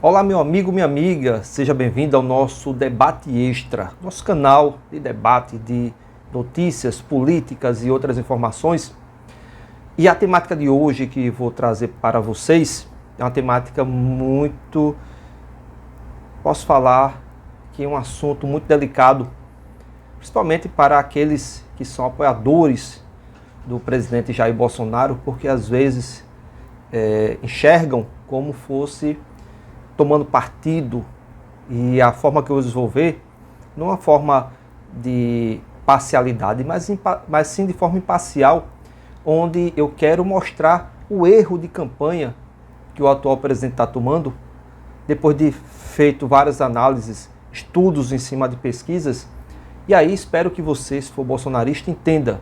Olá, meu amigo, minha amiga, seja bem-vindo ao nosso Debate Extra, nosso canal de debate de notícias, políticas e outras informações. E a temática de hoje que vou trazer para vocês é uma temática muito, posso falar que é um assunto muito delicado, principalmente para aqueles que são apoiadores do presidente Jair Bolsonaro, porque às vezes enxergam como fosse tomando partido, e a forma que eu vou ver, não é uma forma de parcialidade, mas sim de forma imparcial, onde eu quero mostrar o erro de campanha que o atual presidente está tomando, depois de feito várias análises, estudos em cima de pesquisas. E aí espero que você, se for bolsonarista, entenda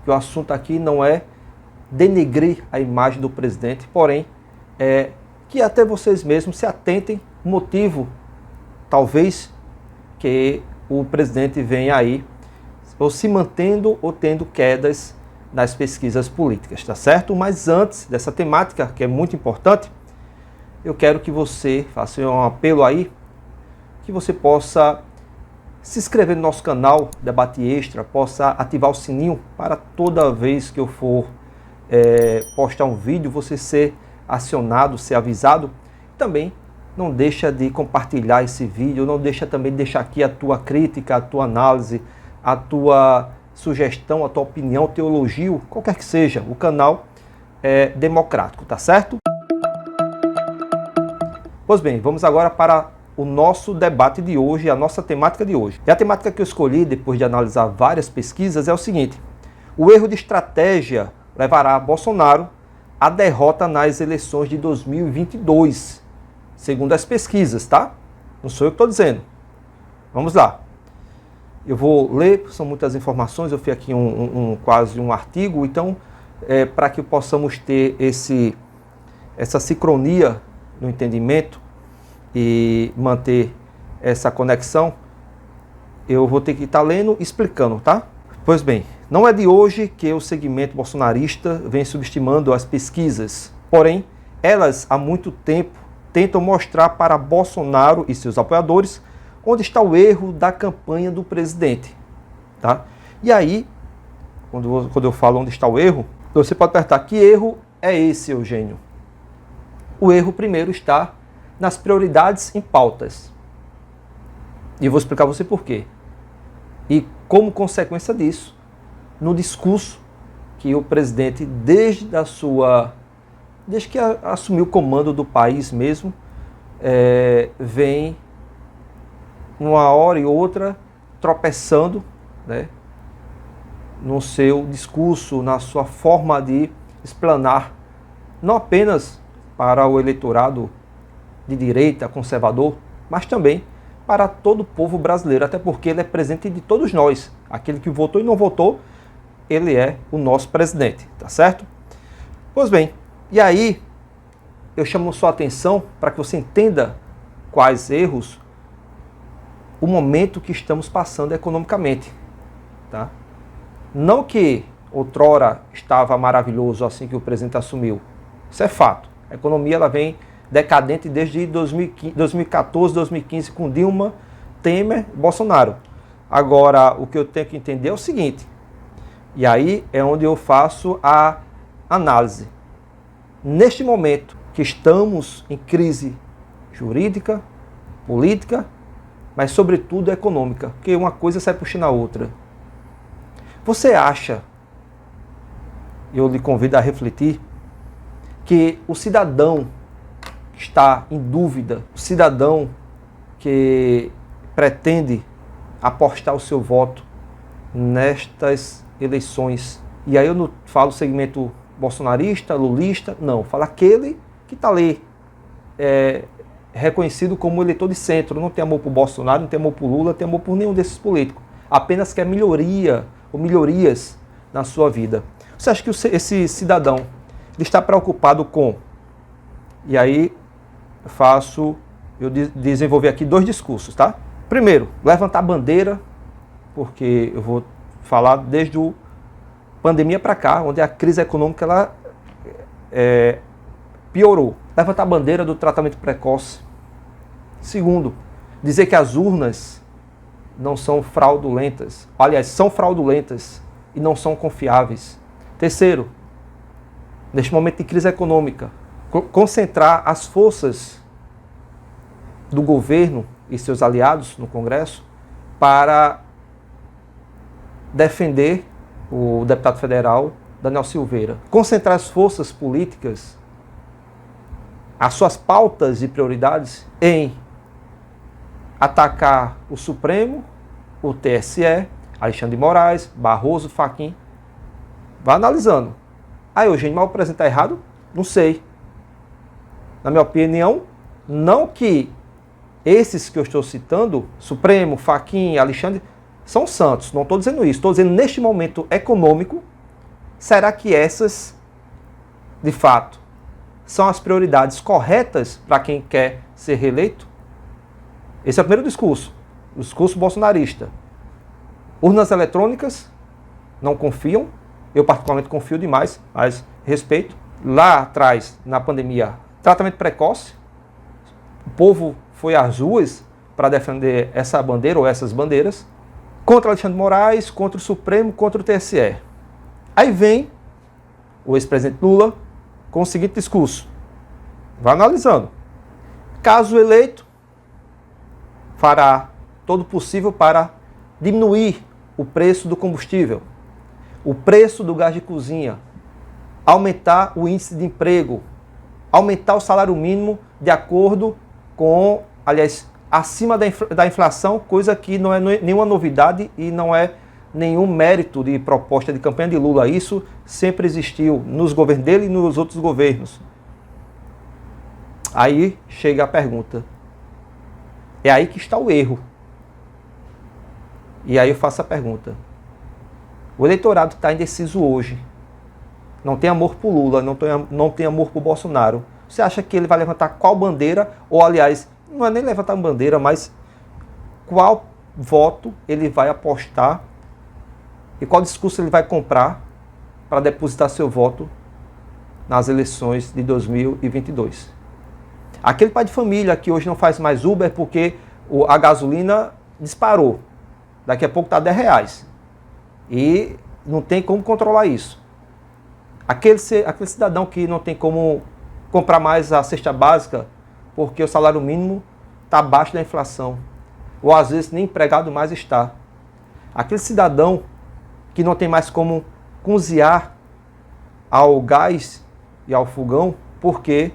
que o assunto aqui não é denegrir a imagem do presidente, porém que até vocês mesmos se atentem o motivo, talvez, que o presidente venha aí ou se mantendo ou tendo quedas nas pesquisas políticas, tá certo? Mas antes dessa temática, que é muito importante, eu quero que você faça um apelo aí, que você possa se inscrever no nosso canal Debate Extra, possa ativar o sininho para toda vez que eu for postar um vídeo, você ser acionado, ser avisado. Também não deixa de compartilhar esse vídeo, não deixa também de deixar aqui a tua crítica, a tua análise, a tua sugestão, a tua opinião, o teu elogio, qualquer que seja. O canal é democrático, tá certo? Pois bem, vamos agora para o nosso debate de hoje, a nossa temática de hoje. E a temática que eu escolhi, depois de analisar várias pesquisas, é o seguinte: o erro de estratégia levará Bolsonaro à derrota nas eleições de 2022, segundo as pesquisas, tá? Não sou eu que estou dizendo. Vamos lá. Eu vou ler, são muitas informações, eu fiz aqui quase um artigo, então, para que possamos ter essa sincronia no entendimento e manter essa conexão, eu vou ter que estar lendo e explicando, tá? Pois bem, não é de hoje que o segmento bolsonarista vem subestimando as pesquisas, porém, elas há muito tempo tentam mostrar para Bolsonaro e seus apoiadores onde está o erro da campanha do presidente, tá? E aí, quando eu falo onde está o erro, você pode perguntar: que erro é esse, Eugênio? O erro primeiro está nas prioridades em pautas. E eu vou explicar a você por quê. E como consequência disso, no discurso que o presidente, desde que assumiu o comando do país mesmo, vem uma hora e outra tropeçando, né, no seu discurso, na sua forma de explanar, não apenas para o eleitorado de direita, conservador, mas também para todo o povo brasileiro, até porque ele é presidente de todos nós. Aquele que votou e não votou, ele é o nosso presidente, tá certo? Pois bem, e aí eu chamo sua atenção para que você entenda quais erros o momento que estamos passando economicamente, tá? Não que outrora estava maravilhoso assim que o presidente assumiu, isso é fato. A economia ela vem decadente desde 2014, 2015, com Dilma, Temer, Bolsonaro. Agora, o que eu tenho que entender é o seguinte, e aí é onde eu faço a análise. Neste momento que estamos em crise jurídica, política, mas sobretudo econômica, porque uma coisa sai puxando a outra. Você acha, eu lhe convido a refletir, que o cidadão que está em dúvida, o cidadão que pretende apostar o seu voto nestas eleições, e aí eu não falo segmento bolsonarista, lulista, não, falo aquele que está ali reconhecido como eleitor de centro, não tem amor por Bolsonaro, não tem amor por Lula, não tem amor por nenhum desses políticos, apenas quer melhoria ou melhorias na sua vida. Você acha que esse cidadão ele está preocupado com, e aí eu desenvolvi aqui dois discursos, tá? Primeiro, levantar a bandeira, porque eu vou falar desde a pandemia para cá, onde a crise econômica ela piorou. Levantar a bandeira do tratamento precoce, Segundo, dizer que as urnas não são fraudulentas. Aliás, são fraudulentas e não são confiáveis. Terceiro, neste momento de crise econômica, concentrar as forças do governo e seus aliados no Congresso para defender o deputado federal Daniel Silveira. Concentrar as forças políticas, as suas pautas e prioridades em atacar o Supremo, o TSE, Alexandre de Moraes, Barroso, Fachin. Vai analisando. Aí, Eugênio, mas o presidente está errado? Não sei. Na minha opinião, não que esses que eu estou citando, Supremo, Fachin, Alexandre, são santos. Não estou dizendo isso. Estou dizendo, neste momento econômico, será que essas, de fato, são as prioridades corretas para quem quer ser reeleito? Esse é o primeiro discurso. O discurso bolsonarista. Urnas eletrônicas, não confiam. Eu particularmente confio demais, mas respeito. Lá atrás, na pandemia, tratamento precoce. O povo foi às ruas para defender essa bandeira ou essas bandeiras. Contra Alexandre de Moraes, contra o Supremo, contra o TSE. Aí vem o ex-presidente Lula com o seguinte discurso. Vai analisando. Caso eleito, fará todo o possível para diminuir o preço do combustível, o preço do gás de cozinha, aumentar o índice de emprego, aumentar o salário mínimo de acordo com, aliás, acima da inflação, coisa que não é nenhuma novidade e não é nenhum mérito de proposta de campanha de Lula. Isso sempre existiu nos governos dele e nos outros governos. Aí chega a pergunta. É aí que está o erro. E aí eu faço a pergunta. O eleitorado que está indeciso hoje, não tem amor por Lula, não tem amor por Bolsonaro. Você acha que ele vai levantar qual bandeira? Ou, aliás, não é nem levantar uma bandeira, mas qual voto ele vai apostar e qual discurso ele vai comprar para depositar seu voto nas eleições de 2022? Aquele pai de família que hoje não faz mais Uber porque a gasolina disparou. Daqui a pouco está R$10. E não tem como controlar isso. Aquele cidadão que não tem como comprar mais a cesta básica porque o salário mínimo está abaixo da inflação. Ou às vezes nem empregado mais está. Aquele cidadão que não tem mais como cozinhar ao gás e ao fogão porque,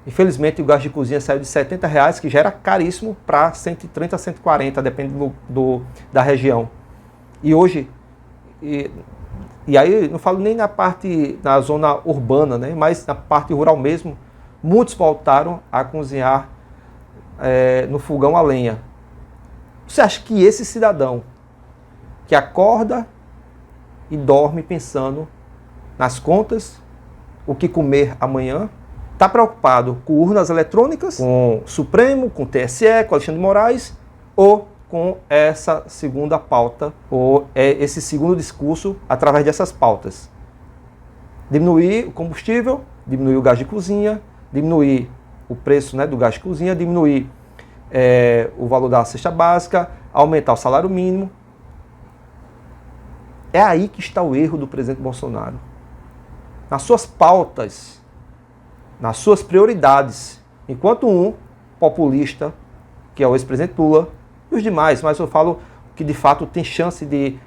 infelizmente, o gás de cozinha saiu de R$70, que já era caríssimo, para 130, 140, dependendo da região. E hoje, e aí não falo nem na zona urbana, né, mas na parte rural mesmo, muitos voltaram a cozinhar no fogão a lenha. Você acha que esse cidadão que acorda e dorme pensando nas contas, o que comer amanhã, está preocupado com urnas eletrônicas, com o Supremo, com o TSE, com o Alexandre de Moraes, ou com essa segunda pauta, ou esse segundo discurso através dessas pautas? Diminuir o combustível, diminuir o gás de cozinha, diminuir o preço, né, do gás de cozinha, diminuir o valor da cesta básica, aumentar o salário mínimo. É aí que está o erro do presidente Bolsonaro. Nas suas pautas, nas suas prioridades, enquanto um populista, que é o ex-presidente Lula, e os demais, mas eu falo que de fato tem chance de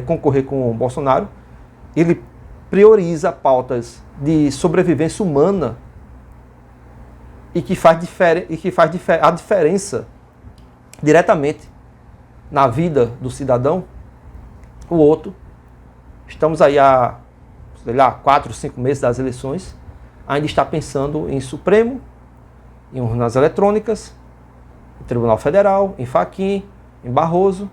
concorrer com o Bolsonaro, ele prioriza pautas de sobrevivência humana e que faz a diferença diretamente na vida do cidadão. O outro, estamos aí há, 4, 5 meses das eleições, ainda está pensando em Supremo, em urnas eletrônicas, em Tribunal Federal, em Fachin, em Barroso.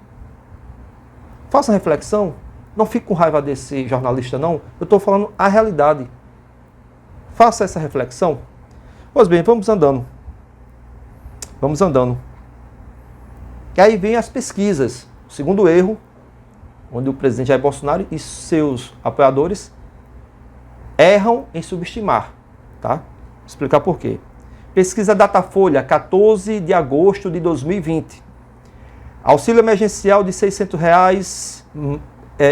Faça reflexão, não fique com raiva desse jornalista não, eu estou falando a realidade. Faça essa reflexão. Pois bem, vamos andando. Vamos andando. E aí vem as pesquisas. O segundo erro, onde o presidente Jair Bolsonaro e seus apoiadores erram em subestimar. Tá? Vou explicar por quê. Pesquisa Datafolha, 14 de agosto de 2020. Auxílio emergencial de R$ 600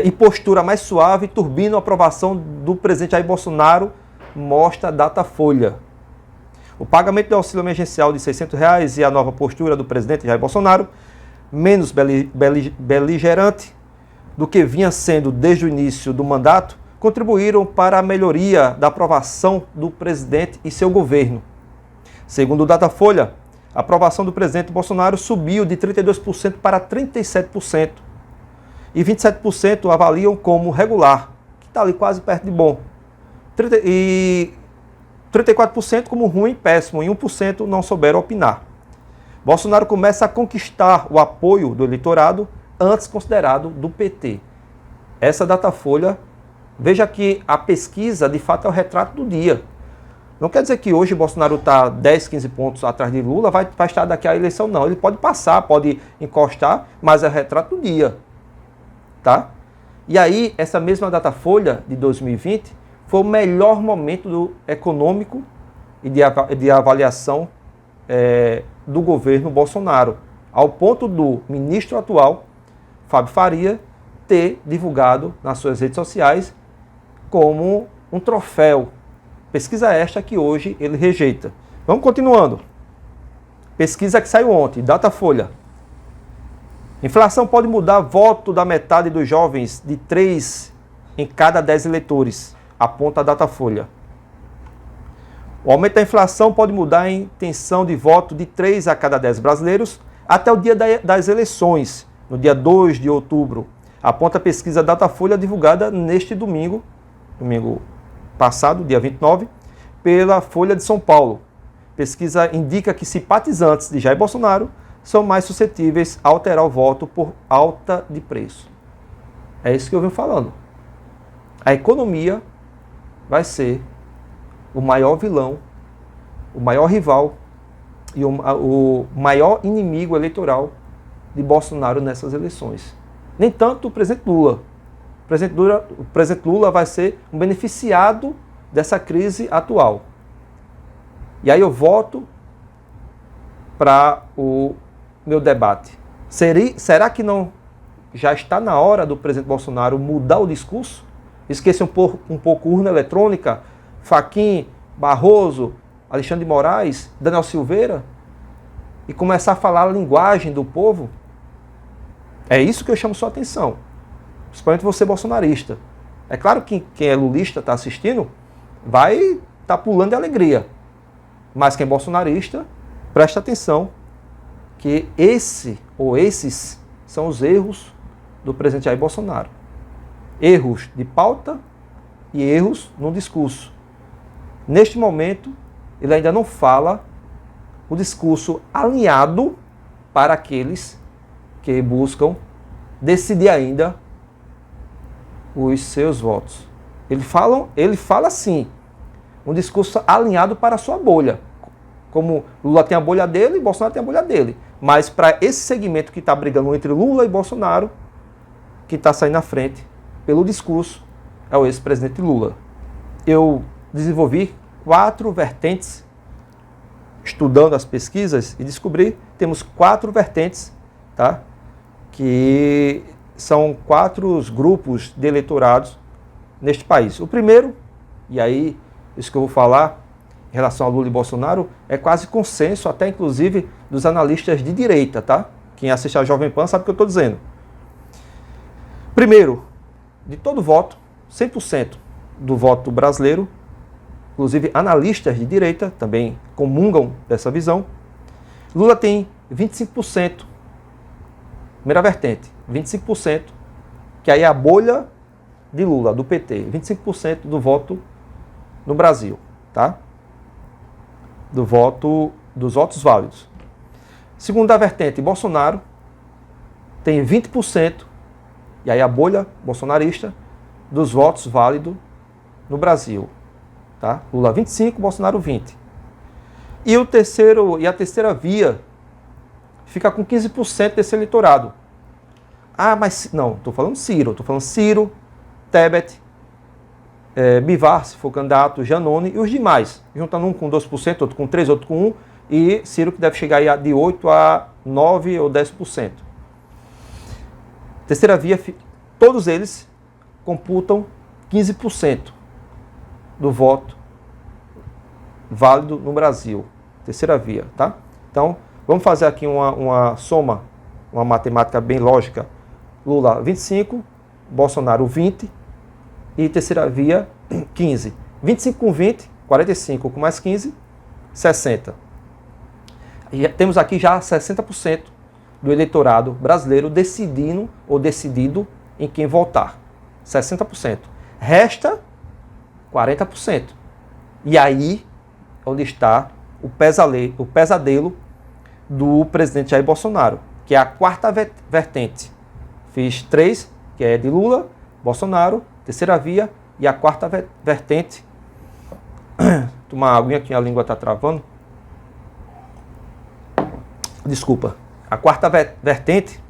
e postura mais suave turbina a aprovação do presidente Jair Bolsonaro, mostra Datafolha. O pagamento do auxílio emergencial de R$ 600 e a nova postura do presidente Jair Bolsonaro, menos beligerante do que vinha sendo desde o início do mandato, contribuíram para a melhoria da aprovação do presidente e seu governo. Segundo o Datafolha, a aprovação do presidente Bolsonaro subiu de 32% para 37%. E 27% avaliam como regular, que está ali quase perto de bom. E 34% como ruim e péssimo, e 1% não souberam opinar. Bolsonaro começa a conquistar o apoio do eleitorado, antes considerado do PT. Essa Datafolha, veja que a pesquisa, de fato, é o retrato do dia. Não quer dizer que hoje Bolsonaro está 10, 15 pontos atrás de Lula, vai estar daqui à eleição, não. Ele pode passar, pode encostar, mas é o retrato do dia. Tá? E aí, essa mesma Datafolha de 2020 foi o melhor momento econômico e de avaliação do governo Bolsonaro, ao ponto do ministro atual, Fábio Faria, ter divulgado nas suas redes sociais como um troféu. Pesquisa esta que hoje ele rejeita. Vamos continuando. Pesquisa que saiu ontem, Datafolha. Inflação pode mudar voto da metade dos jovens de 3 em cada 10 eleitores, aponta a Datafolha. O aumento da inflação pode mudar a intenção de voto de 3 a cada 10 brasileiros até o dia das eleições, no dia 2 de outubro, aponta a pesquisa Datafolha divulgada neste domingo passado, dia 29, pela Folha de São Paulo. Pesquisa indica que simpatizantes de Jair Bolsonaro são mais suscetíveis a alterar o voto por alta de preço. É isso que eu venho falando. A economia vai ser o maior vilão, o maior rival e o maior inimigo eleitoral de Bolsonaro nessas eleições. Nem tanto o presidente Lula. O presidente Lula vai ser um beneficiado dessa crise atual. E aí eu volto para o meu debate. Será que não já está na hora do presidente Bolsonaro mudar o discurso? Esquecer um pouco urna eletrônica, Fachin, Barroso, Alexandre de Moraes, Daniel Silveira, e começar a falar a linguagem do povo? É isso que eu chamo sua atenção. Principalmente você bolsonarista. É claro que quem é lulista está assistindo, vai estar pulando de alegria. Mas quem é bolsonarista, presta atenção que esses são os erros do presidente Jair Bolsonaro. Erros de pauta e erros no discurso. Neste momento, ele ainda não fala o discurso alinhado para aqueles que buscam decidir ainda os seus votos. Ele fala assim, um discurso alinhado para a sua bolha. Como Lula tem a bolha dele e Bolsonaro tem a bolha dele. Mas para esse segmento que está brigando entre Lula e Bolsonaro, que está saindo na frente pelo discurso, é o ex-presidente Lula. Eu desenvolvi 4 vertentes, estudando as pesquisas, e descobri que temos 4 vertentes, tá? Que são 4 grupos de eleitorados neste país. O primeiro, e aí isso que eu vou falar em relação a Lula e Bolsonaro, é quase consenso, até inclusive dos analistas de direita, tá? Quem assiste a Jovem Pan sabe o que eu estou dizendo. Primeiro, de todo voto, 100% do voto brasileiro, inclusive analistas de direita também comungam dessa visão, Lula tem 25%. Primeira vertente, 25%, que aí é a bolha de Lula, do PT, 25% do voto no Brasil, tá? Dos votos válidos. Segunda vertente, Bolsonaro tem 20%, e aí a bolha bolsonarista, dos votos válidos no Brasil, tá? Lula 25%, Bolsonaro 20%. E a terceira via fica com 15% desse eleitorado. Ah, mas não, estou falando Ciro, Tebet, Bivar, se for candidato, Janones e os demais. Juntando um com 12%, outro com 3%, outro com 1%, e Ciro que deve chegar aí de 8% a 9% ou 10%. Terceira via, todos eles computam 15% do voto válido no Brasil. Terceira via, tá? Então, vamos fazer aqui uma soma, uma matemática bem lógica. Lula 25%, Bolsonaro 20% e terceira via 15%. 25 com 20, 45 com mais 15, 60%. E temos aqui já 60% do eleitorado brasileiro decidindo ou decidido em quem votar. 60%. Resta 40%. E aí onde está o pesadelo do presidente Jair Bolsonaro, que é a quarta vertente. Fiz 3, que é de Lula, Bolsonaro, terceira via, e a quarta vertente. Tomar uma aguinha aqui, a língua está travando. Desculpa. A quarta vertente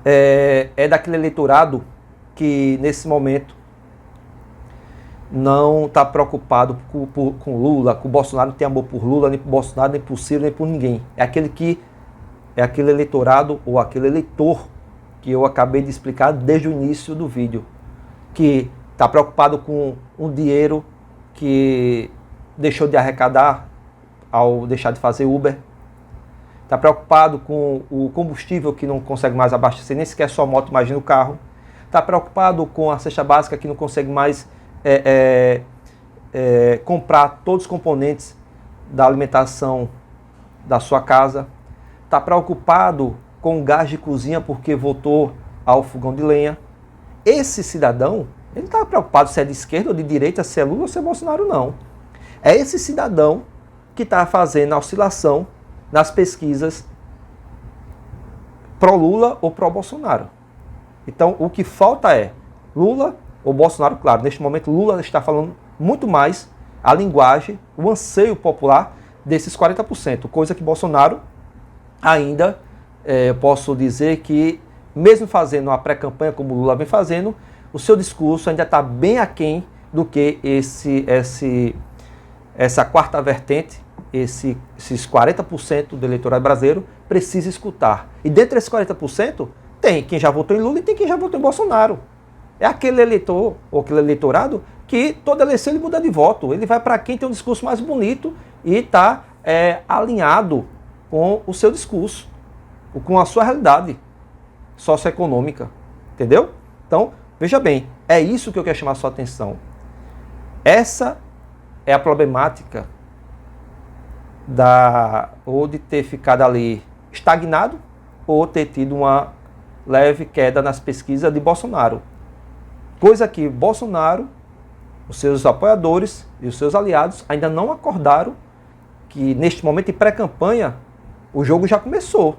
é daquele eleitorado que, nesse momento, não está preocupado com Lula, com o Bolsonaro, não tem amor por Lula, nem por Bolsonaro, nem por Ciro, nem por ninguém. É aquele eleitorado ou aquele eleitor que eu acabei de explicar desde o início do vídeo, que está preocupado com um dinheiro que deixou de arrecadar ao deixar de fazer Uber, está preocupado com o combustível que não consegue mais abastecer, nem sequer só moto, imagina o carro, está preocupado com a cesta básica que não consegue mais comprar todos os componentes da alimentação da sua casa, está preocupado com o gás de cozinha porque voltou ao fogão de lenha. Esse cidadão, ele não está preocupado se é de esquerda ou de direita, se é Lula ou se é Bolsonaro, não. É esse cidadão que está fazendo a oscilação nas pesquisas pró-Lula ou pró-Bolsonaro. Então, o que falta é Lula ou Bolsonaro. Claro, neste momento Lula está falando muito mais a linguagem, o anseio popular desses 40%, coisa que Bolsonaro ainda, posso dizer que, mesmo fazendo uma pré-campanha como Lula vem fazendo, o seu discurso ainda está bem aquém do que essa quarta vertente, esses 40% do eleitorado brasileiro precisa escutar. E dentro desses 40%, tem quem já votou em Lula e tem quem já votou em Bolsonaro. É aquele eleitor ou aquele eleitorado que toda eleição ele muda de voto. Ele vai para quem tem um discurso mais bonito e está alinhado com o seu discurso, com a sua realidade socioeconômica. Entendeu? Então, veja bem, é isso que eu quero chamar a sua atenção. Essa é a problemática ou de ter ficado ali estagnado ou ter tido uma leve queda nas pesquisas de Bolsonaro. Coisa que Bolsonaro, os seus apoiadores e os seus aliados ainda não acordaram que neste momento de pré-campanha o jogo já começou.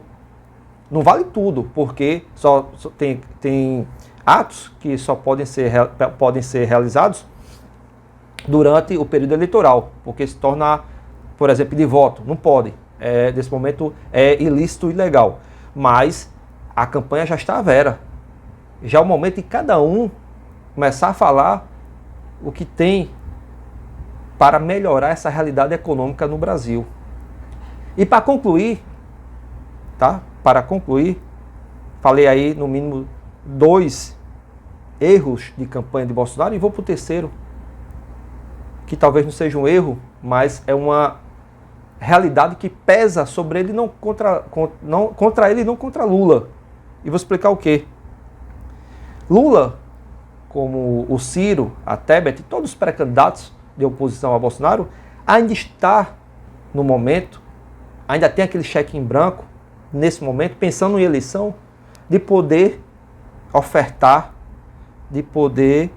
Não vale tudo, porque só tem atos que só podem ser realizados durante o período eleitoral, porque se torna, por exemplo, de voto. Não pode. Nesse momento é ilícito e ilegal. Mas a campanha já está à vera. Já é o momento de cada um começar a falar o que tem para melhorar essa realidade econômica no Brasil. E para concluir, tá? Para concluir, falei aí no mínimo 2 erros de campanha de Bolsonaro e vou para o terceiro, que talvez não seja um erro, mas é uma realidade que pesa sobre ele, não contra ele e não contra Lula. E vou explicar o quê. Lula, como o Ciro, a Tebet, todos os pré-candidatos de oposição a Bolsonaro, ainda está no momento, ainda tem aquele cheque em branco, nesse momento, pensando em eleição, de poder ofertar, de poder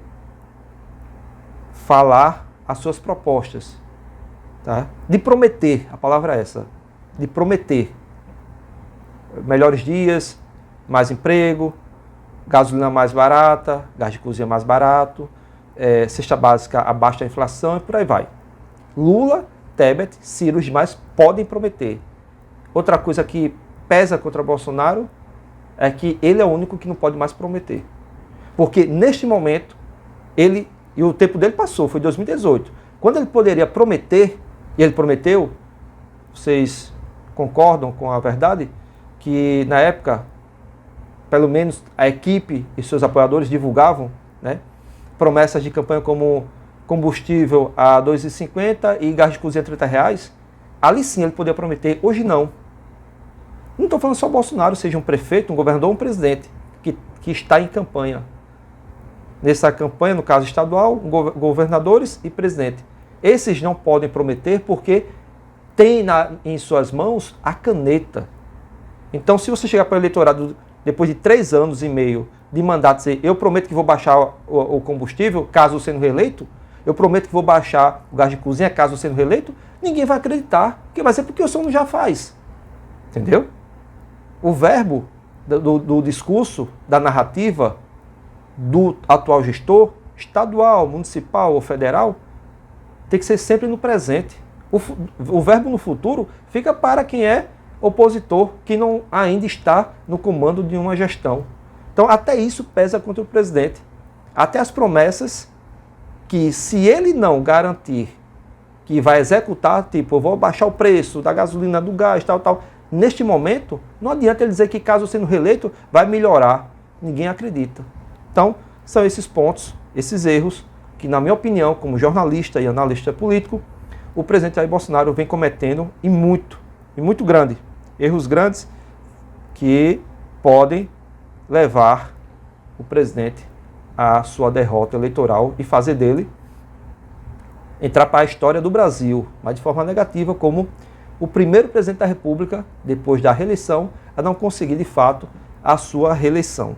falar as suas propostas, tá? De prometer, a palavra é essa, de prometer melhores dias, mais emprego, gasolina mais barata, gás de cozinha mais barato, cesta básica abaixo da inflação e por aí vai. Lula, Tebet, Ciro, os demais podem prometer. Outra coisa que pesa contra Bolsonaro é que ele é o único que não pode mais prometer. Porque neste momento ele E o tempo dele passou, foi 2018. Quando ele poderia prometer, e ele prometeu, vocês concordam com a verdade, que na época, pelo menos a equipe e seus apoiadores divulgavam, né, promessas de campanha como combustível a R$ 2,50 e gás de cozinha a R$ 30. Ali sim ele poderia prometer, hoje não. Não estou falando só Bolsonaro, seja um prefeito, um governador ou um presidente que está em campanha. Nessa campanha, no caso estadual, governadores e presidente. Esses não podem prometer porque tem em suas mãos a caneta. Então, se você chegar para o eleitorado depois de 3 anos e meio de mandato dizer, eu prometo que vou baixar o combustível, caso sendo reeleito, eu prometo que vou baixar o gás de cozinha, caso sendo reeleito, ninguém vai acreditar, porque vai ser porque o senhor já faz. Entendeu? O verbo do discurso, da narrativa do atual gestor, estadual, municipal ou federal, tem que ser sempre no presente. O verbo no futuro fica para quem é opositor, que não ainda está no comando de uma gestão. Então, até isso pesa contra o presidente. Até as promessas que, se ele não garantir que vai executar, tipo, eu vou baixar o preço da gasolina, do gás, tal, neste momento, não adianta ele dizer que, caso sendo reeleito, vai melhorar. Ninguém acredita. Então, são esses pontos, esses erros, que, na minha opinião, como jornalista e analista político, o presidente Jair Bolsonaro vem cometendo e muito grande. Erros grandes que podem levar o presidente à sua derrota eleitoral e fazer dele entrar para a história do Brasil, mas de forma negativa, como o primeiro presidente da República, depois da reeleição, a não conseguir de fato a sua reeleição.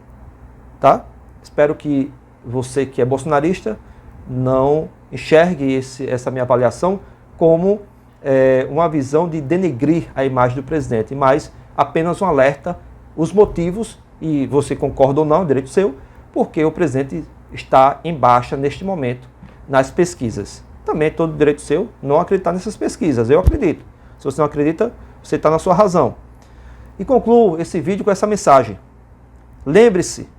Tá? Espero que você que é bolsonarista não enxergue essa minha avaliação como uma visão de denegrir a imagem do presidente, mas apenas um alerta, os motivos, e você concorda ou não, é direito seu, porque o presidente está em baixa neste momento nas pesquisas. Também é todo direito seu não acreditar nessas pesquisas, eu acredito. Se você não acredita, você está na sua razão. E concluo esse vídeo com essa mensagem. Lembre-se,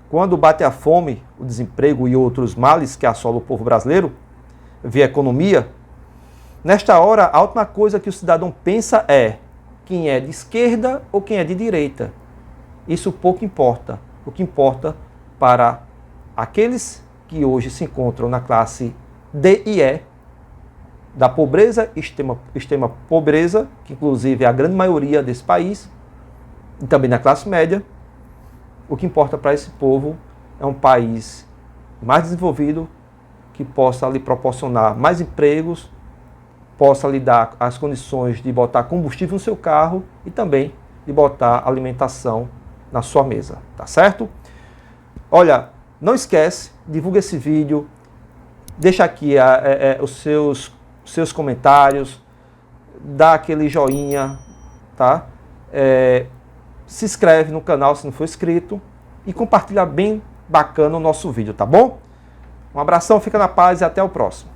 quando bate a fome, o desemprego e outros males que assolam o povo brasileiro, via economia, nesta hora, a última coisa que o cidadão pensa é quem é de esquerda ou quem é de direita. Isso pouco importa. O que importa para aqueles que hoje se encontram na classe D e E, da pobreza, extrema pobreza, que inclusive é a grande maioria desse país, e também na classe média, o que importa para esse povo é um país mais desenvolvido, que possa lhe proporcionar mais empregos, possa lhe dar as condições de botar combustível no seu carro e também de botar alimentação na sua mesa, tá certo? Olha, não esquece, divulga esse vídeo, deixa aqui os seus comentários, dá aquele joinha, tá? Se inscreve no canal se não for inscrito e compartilha bem bacana o nosso vídeo, tá bom? Um abração, fica na paz e até o próximo.